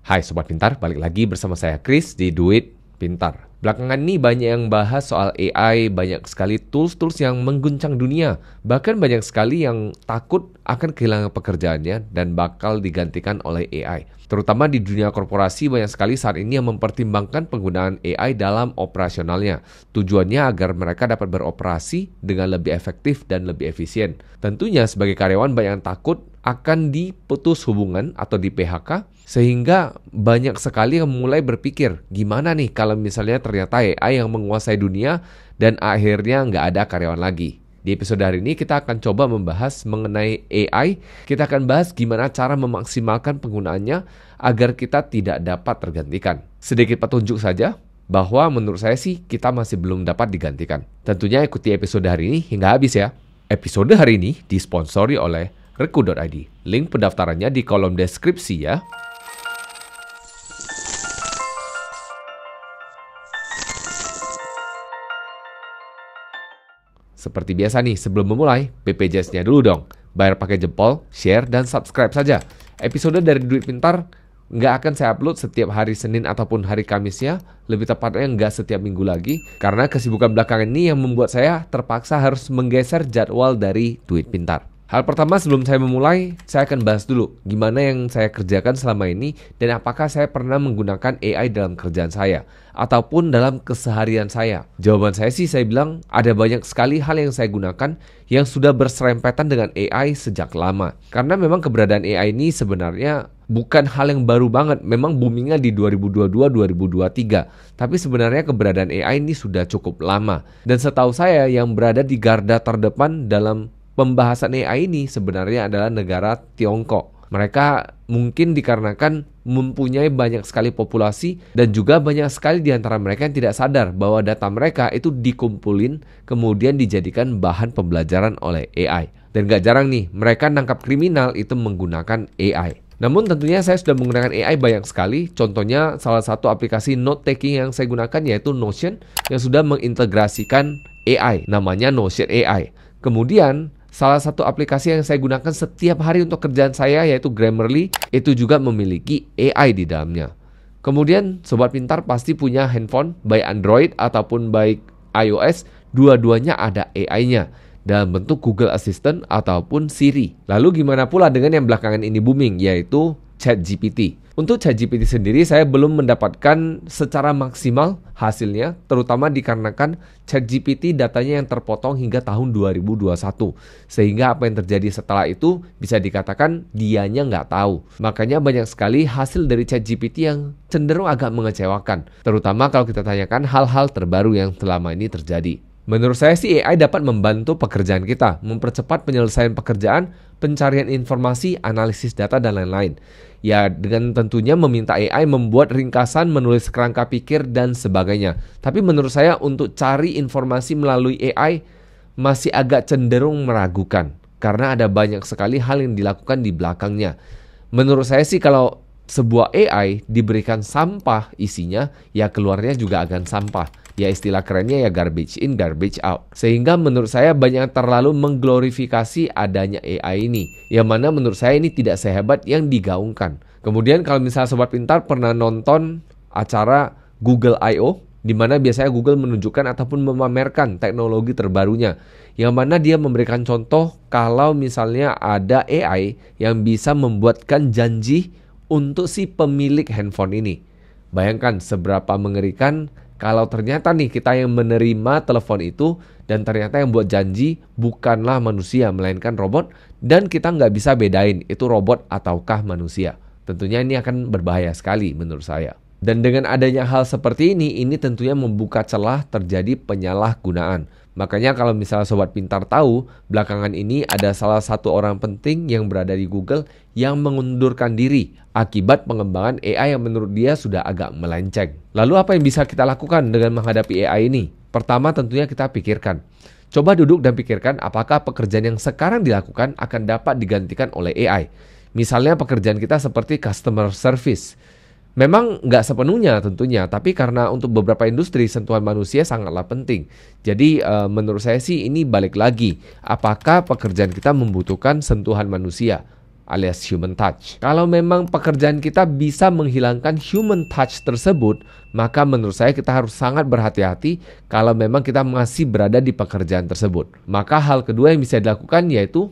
Hai Sobat Pintar, balik lagi bersama saya Chris di Duit Pintar. Belakangan ini banyak yang bahas soal AI, banyak sekali tools-tools yang mengguncang dunia. Bahkan banyak sekali yang takut akan kehilangan pekerjaannya dan bakal digantikan oleh AI. Terutama di dunia korporasi banyak sekali saat ini yang mempertimbangkan penggunaan AI dalam operasionalnya. Tujuannya agar mereka dapat beroperasi dengan lebih efektif dan lebih efisien. Tentunya sebagai karyawan banyak yang takut akan diputus hubungan atau di PHK, sehingga banyak sekali yang mulai berpikir, gimana nih kalau misalnya ternyata AI yang menguasai dunia dan akhirnya nggak ada karyawan lagi. Di episode hari ini kita akan coba membahas mengenai AI, kita akan bahas gimana cara memaksimalkan penggunaannya agar kita tidak dapat tergantikan. Sedikit petunjuk saja, bahwa menurut saya sih kita masih belum dapat digantikan. Tentunya ikuti episode hari ini hingga habis ya. Episode hari ini disponsori oleh Reku.id. Link pendaftarannya di kolom deskripsi ya. Seperti biasa nih, sebelum memulai, BPJS-nya dulu dong. Bayar pakai jempol, share, dan subscribe saja. Episode dari Duit Pintar nggak akan saya upload setiap hari Senin ataupun hari Kamis ya. Lebih tepatnya nggak setiap minggu lagi. Karena kesibukan belakangan ini yang membuat saya terpaksa harus menggeser jadwal dari Duit Pintar. Hal pertama sebelum saya memulai, saya akan bahas dulu gimana yang saya kerjakan selama ini dan apakah saya pernah menggunakan AI dalam kerjaan saya ataupun dalam keseharian saya. Jawaban saya sih saya bilang ada banyak sekali hal yang saya gunakan yang sudah berserempetan dengan AI sejak lama. Karena memang keberadaan AI ini sebenarnya bukan hal yang baru banget, memang boomingnya di 2022-2023. Tapi sebenarnya keberadaan AI ini sudah cukup lama. Dan setahu saya yang berada di garda terdepan dalam pembahasan AI ini sebenarnya adalah negara Tiongkok. Mereka mungkin dikarenakan mempunyai banyak sekali populasi dan juga banyak sekali di antara mereka yang tidak sadar bahwa data mereka itu dikumpulin kemudian dijadikan bahan pembelajaran oleh AI. Dan gak jarang nih, mereka nangkap kriminal itu menggunakan AI. Namun tentunya saya sudah menggunakan AI banyak sekali. Contohnya salah satu aplikasi note taking yang saya gunakan yaitu Notion yang sudah mengintegrasikan AI, namanya Notion AI. Kemudian salah satu aplikasi yang saya gunakan setiap hari untuk kerjaan saya yaitu Grammarly, itu juga memiliki AI di dalamnya. Kemudian Sobat Pintar pasti punya handphone baik Android ataupun baik iOS, dua-duanya ada AI-nya dalam bentuk Google Assistant ataupun Siri. Lalu gimana pula dengan yang belakangan ini booming yaitu ChatGPT. Untuk ChatGPT sendiri saya belum mendapatkan secara maksimal hasilnya, terutama dikarenakan ChatGPT datanya yang terpotong hingga tahun 2021. Sehingga apa yang terjadi setelah itu bisa dikatakan dianya nggak tahu. Makanya banyak sekali hasil dari ChatGPT yang cenderung agak mengecewakan. Terutama kalau kita tanyakan hal-hal terbaru yang selama ini terjadi. Menurut saya sih AI dapat membantu pekerjaan kita, mempercepat penyelesaian pekerjaan, pencarian informasi, analisis data, dan lain-lain. Ya, dengan tentunya meminta AI membuat ringkasan, menulis kerangka pikir, dan sebagainya. Tapi menurut saya untuk cari informasi melalui AI masih agak cenderung meragukan. Karena ada banyak sekali hal yang dilakukan di belakangnya. Menurut saya sih kalau sebuah AI diberikan sampah isinya, ya keluarnya juga akan sampah. Ya istilah kerennya ya garbage in, garbage out. Sehingga menurut saya banyak terlalu mengglorifikasi adanya AI ini. Yang mana menurut saya ini tidak sehebat yang digaungkan. Kemudian kalau misalnya Sobat Pintar pernah nonton acara Google I.O., di mana biasanya Google menunjukkan ataupun memamerkan teknologi terbarunya. Yang mana dia memberikan contoh kalau misalnya ada AI yang bisa membuatkan janji untuk si pemilik handphone ini. Bayangkan seberapa mengerikan kalau ternyata nih kita yang menerima telepon itu dan ternyata yang buat janji bukanlah manusia melainkan robot dan kita nggak bisa bedain itu robot ataukah manusia. Tentunya ini akan berbahaya sekali menurut saya. Dan dengan adanya hal seperti ini tentunya membuka celah terjadi penyalahgunaan. Makanya kalau misalnya Sobat Pintar tahu, belakangan ini ada salah satu orang penting yang berada di Google yang mengundurkan diri akibat pengembangan AI yang menurut dia sudah agak melenceng. Lalu apa yang bisa kita lakukan dengan menghadapi AI ini? Pertama tentunya kita pikirkan. Coba duduk dan pikirkan apakah pekerjaan yang sekarang dilakukan akan dapat digantikan oleh AI. Misalnya pekerjaan kita seperti customer service. Memang nggak sepenuhnya tentunya, tapi karena untuk beberapa industri sentuhan manusia sangatlah penting. Jadi menurut saya sih ini balik lagi, apakah pekerjaan kita membutuhkan sentuhan manusia? alias human touch. Kalau memang pekerjaan kita bisa menghilangkan human touch tersebut, maka menurut saya kita harus sangat berhati-hati kalau memang kita masih berada di pekerjaan tersebut. Maka hal kedua yang bisa dilakukan yaitu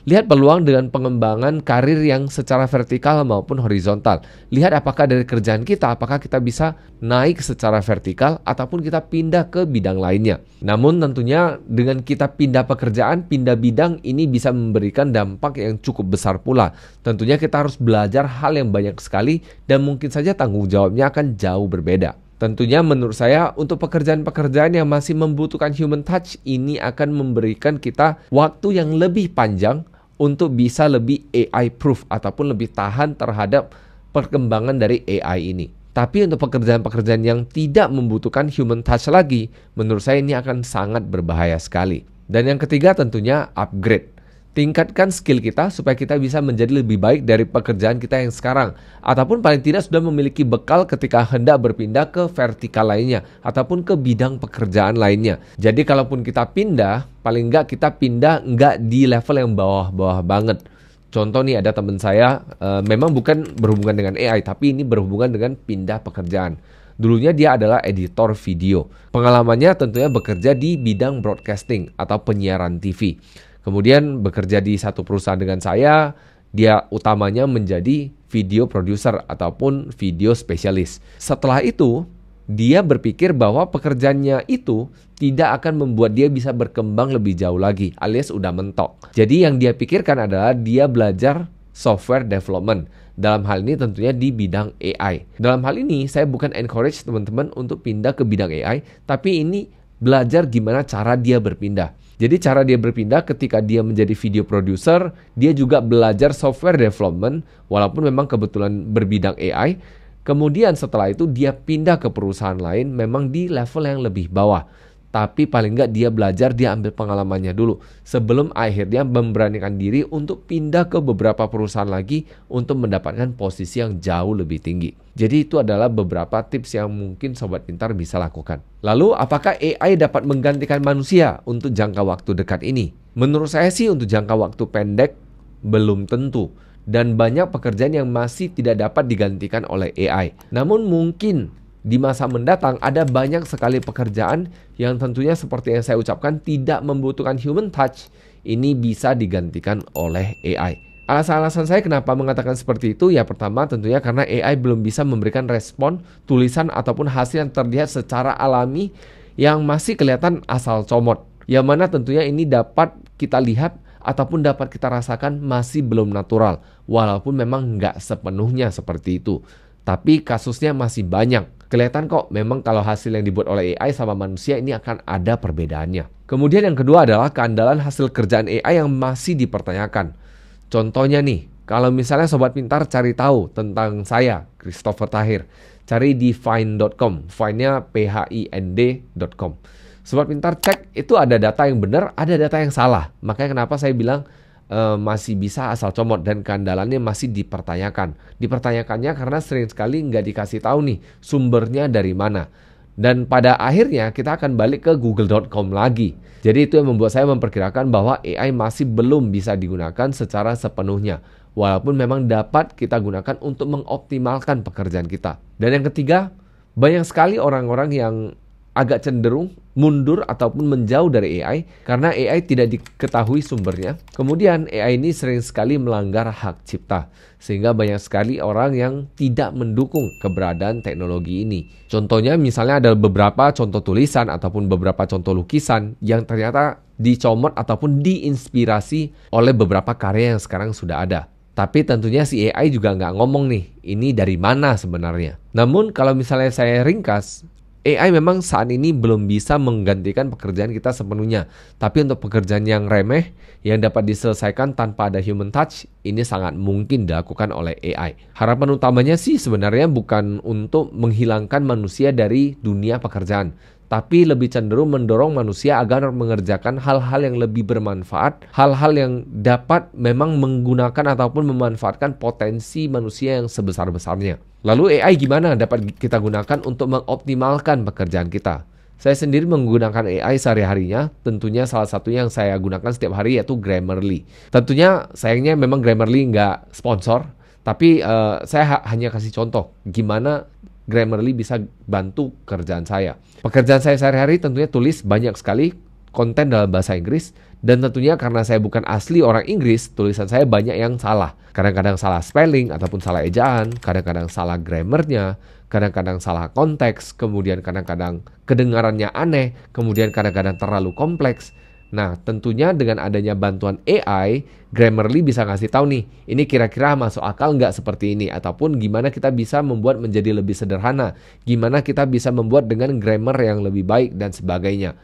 lihat peluang dengan pengembangan karir yang secara vertikal maupun horizontal. Lihat apakah dari kerjaan kita, apakah kita bisa naik secara vertikal ataupun kita pindah ke bidang lainnya. Namun tentunya dengan kita pindah pekerjaan, pindah bidang, ini bisa memberikan dampak yang cukup besar pula. Tentunya kita harus belajar hal yang banyak sekali dan mungkin saja tanggung jawabnya akan jauh berbeda. Tentunya menurut saya untuk pekerjaan-pekerjaan yang masih membutuhkan human touch ini akan memberikan kita waktu yang lebih panjang untuk bisa lebih AI proof ataupun lebih tahan terhadap perkembangan dari AI ini. Tapi untuk pekerjaan-pekerjaan yang tidak membutuhkan human touch lagi, menurut saya ini akan sangat berbahaya sekali. Dan yang ketiga tentunya upgrade. Tingkatkan skill kita supaya kita bisa menjadi lebih baik dari pekerjaan kita yang sekarang. Ataupun paling tidak sudah memiliki bekal ketika hendak berpindah ke vertikal lainnya. Ataupun ke bidang pekerjaan lainnya. Jadi kalaupun kita pindah, paling enggak kita pindah enggak di level yang bawah-bawah banget. Contoh nih ada teman saya, memang bukan berhubungan dengan AI, tapi ini berhubungan dengan pindah pekerjaan. Dulunya dia adalah editor video. Pengalamannya tentunya bekerja di bidang broadcasting atau penyiaran TV. Kemudian bekerja di satu perusahaan dengan saya, dia utamanya menjadi video producer ataupun video spesialis. Setelah itu, dia berpikir bahwa pekerjaannya itu tidak akan membuat dia bisa berkembang lebih jauh lagi, alias udah mentok. Jadi yang dia pikirkan adalah dia belajar software development. Dalam hal ini tentunya di bidang AI. Dalam hal ini saya bukan encourage teman-teman untuk pindah ke bidang AI, tapi ini belajar gimana cara dia berpindah. Jadi cara dia berpindah ketika dia menjadi video producer, dia juga belajar software development walaupun memang kebetulan berbidang AI. Kemudian setelah itu dia pindah ke perusahaan lain memang di level yang lebih bawah. Tapi paling nggak dia belajar, dia ambil pengalamannya dulu sebelum akhirnya memberanikan diri untuk pindah ke beberapa perusahaan lagi untuk mendapatkan posisi yang jauh lebih tinggi. Jadi itu adalah beberapa tips yang mungkin Sobat Pintar bisa lakukan. Lalu apakah AI dapat menggantikan manusia untuk jangka waktu dekat ini? Menurut saya sih untuk jangka waktu pendek belum tentu. Dan banyak pekerjaan yang masih tidak dapat digantikan oleh AI. Namun mungkin di masa mendatang ada banyak sekali pekerjaan yang tentunya seperti yang saya ucapkan tidak membutuhkan human touch. Ini bisa digantikan oleh AI. Alasan-alasan saya kenapa mengatakan seperti itu ya pertama tentunya karena AI belum bisa memberikan respon tulisan ataupun hasil yang terlihat secara alami yang masih kelihatan asal comot. Yang mana tentunya ini dapat kita lihat ataupun dapat kita rasakan masih belum natural. Walaupun memang nggak sepenuhnya seperti itu. Tapi kasusnya masih banyak. Kelihatan kok memang kalau hasil yang dibuat oleh AI sama manusia ini akan ada perbedaannya. Kemudian yang kedua adalah keandalan hasil kerjaan AI yang masih dipertanyakan. Contohnya nih, kalau misalnya Sobat Pintar cari tahu tentang saya, Christopher Tahir, cari di find.com, find-nya phind.com. Sobat Pintar cek, itu ada data yang benar, ada data yang salah. Makanya kenapa saya bilang masih bisa asal comot dan keandalannya masih dipertanyakan. Dipertanyakannya karena sering sekali nggak dikasih tahu nih sumbernya dari mana. Dan pada akhirnya kita akan balik ke google.com lagi. Jadi itu yang membuat saya memperkirakan bahwa AI masih belum bisa digunakan secara sepenuhnya. Walaupun memang dapat kita gunakan untuk mengoptimalkan pekerjaan kita. Dan yang ketiga, banyak sekali orang-orang yang agak cenderung mundur ataupun menjauh dari AI karena AI tidak diketahui sumbernya. Kemudian AI ini sering sekali melanggar hak cipta sehingga banyak sekali orang yang tidak mendukung keberadaan teknologi ini. Contohnya misalnya ada beberapa contoh tulisan ataupun beberapa contoh lukisan yang ternyata dicomot ataupun diinspirasi oleh beberapa karya yang sekarang sudah ada. Tapi tentunya si AI juga nggak ngomong nih ini dari mana sebenarnya. Namun kalau misalnya saya ringkas, AI memang saat ini belum bisa menggantikan pekerjaan kita sepenuhnya. Tapi untuk pekerjaan yang remeh, yang dapat diselesaikan tanpa ada human touch, ini sangat mungkin dilakukan oleh AI. Harapan utamanya sih sebenarnya bukan untuk menghilangkan manusia dari dunia pekerjaan. Tapi lebih cenderung mendorong manusia agar mengerjakan hal-hal yang lebih bermanfaat. Hal-hal yang dapat memang menggunakan ataupun memanfaatkan potensi manusia yang sebesar-besarnya. Lalu AI gimana dapat kita gunakan untuk mengoptimalkan pekerjaan kita? Saya sendiri menggunakan AI sehari-harinya, tentunya salah satu yang saya gunakan setiap hari yaitu Grammarly. Tentunya sayangnya memang Grammarly nggak sponsor, tapi saya hanya kasih contoh gimana Grammarly bisa bantu kerjaan saya. Pekerjaan saya sehari-hari tentunya tulis banyak sekali konten dalam bahasa Inggris, dan tentunya karena saya bukan asli orang Inggris, tulisan saya banyak yang salah. Kadang-kadang salah spelling ataupun salah ejaan, kadang-kadang salah grammarnya, kadang-kadang salah konteks, kemudian kadang-kadang kedengarannya aneh, kemudian kadang-kadang terlalu kompleks. Nah, tentunya dengan adanya bantuan AI, Grammarly bisa ngasih tahu nih, ini kira-kira masuk akal nggak seperti ini, ataupun gimana kita bisa membuat menjadi lebih sederhana, gimana kita bisa membuat dengan grammar yang lebih baik dan sebagainya.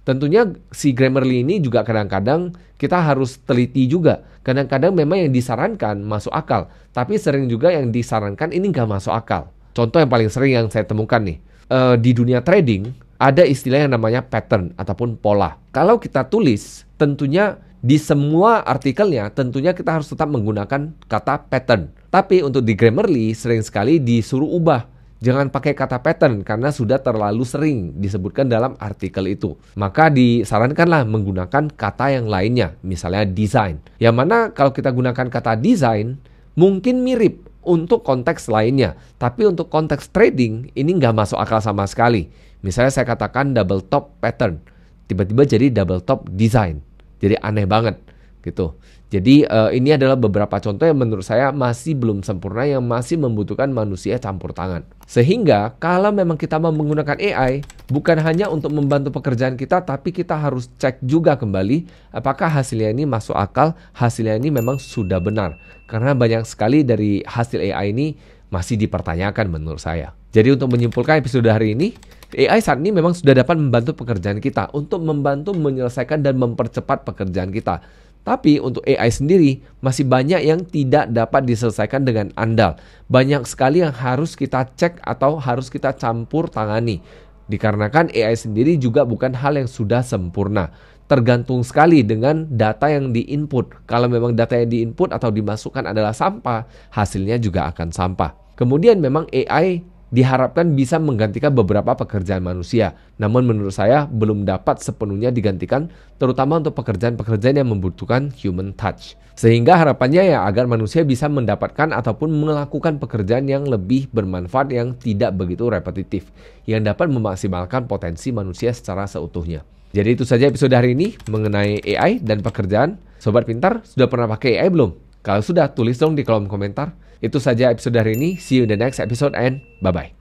Tentunya si Grammarly ini juga kadang-kadang kita harus teliti juga. Kadang-kadang memang yang disarankan masuk akal, tapi sering juga yang disarankan ini nggak masuk akal. Contoh yang paling sering yang saya temukan nih, di dunia trading ada istilah yang namanya pattern ataupun pola. Kalau kita tulis, tentunya di semua artikelnya tentunya kita harus tetap menggunakan kata pattern. Tapi untuk di Grammarly sering sekali disuruh ubah. Jangan pakai kata pattern karena sudah terlalu sering disebutkan dalam artikel itu. Maka disarankanlah menggunakan kata yang lainnya, misalnya design. Yang mana kalau kita gunakan kata design, mungkin mirip untuk konteks lainnya. Tapi untuk konteks trading, ini nggak masuk akal sama sekali. Misalnya saya katakan double top pattern, tiba-tiba jadi double top design. Jadi aneh banget gitu. Jadi ini adalah beberapa contoh yang menurut saya masih belum sempurna, yang masih membutuhkan manusia campur tangan. Sehingga kalau memang kita mau menggunakan AI, bukan hanya untuk membantu pekerjaan kita, tapi kita harus cek juga kembali apakah hasilnya ini masuk akal, hasilnya ini memang sudah benar. Karena banyak sekali dari hasil AI ini masih dipertanyakan menurut saya. Jadi untuk menyimpulkan episode hari ini, AI saat ini memang sudah dapat membantu pekerjaan kita untuk membantu menyelesaikan dan mempercepat pekerjaan kita. Tapi untuk AI sendiri masih banyak yang tidak dapat diselesaikan dengan andal. Banyak sekali yang harus kita cek atau harus kita campur tangani. Dikarenakan AI sendiri juga bukan hal yang sudah sempurna. Tergantung sekali dengan data yang diinput. Kalau memang data yang diinput atau dimasukkan adalah sampah, hasilnya juga akan sampah. Kemudian memang AI diharapkan bisa menggantikan beberapa pekerjaan manusia. Namun menurut saya belum dapat sepenuhnya digantikan, terutama untuk pekerjaan-pekerjaan yang membutuhkan human touch. Sehingga harapannya ya agar manusia bisa mendapatkan ataupun melakukan pekerjaan yang lebih bermanfaat, yang tidak begitu repetitif, yang dapat memaksimalkan potensi manusia secara seutuhnya. Jadi itu saja episode hari ini mengenai AI dan pekerjaan. Sobat Pintar, sudah pernah pakai AI belum? Kalau sudah, tulis dong di kolom komentar. Itu saja episode hari ini. See you in the next episode and bye-bye.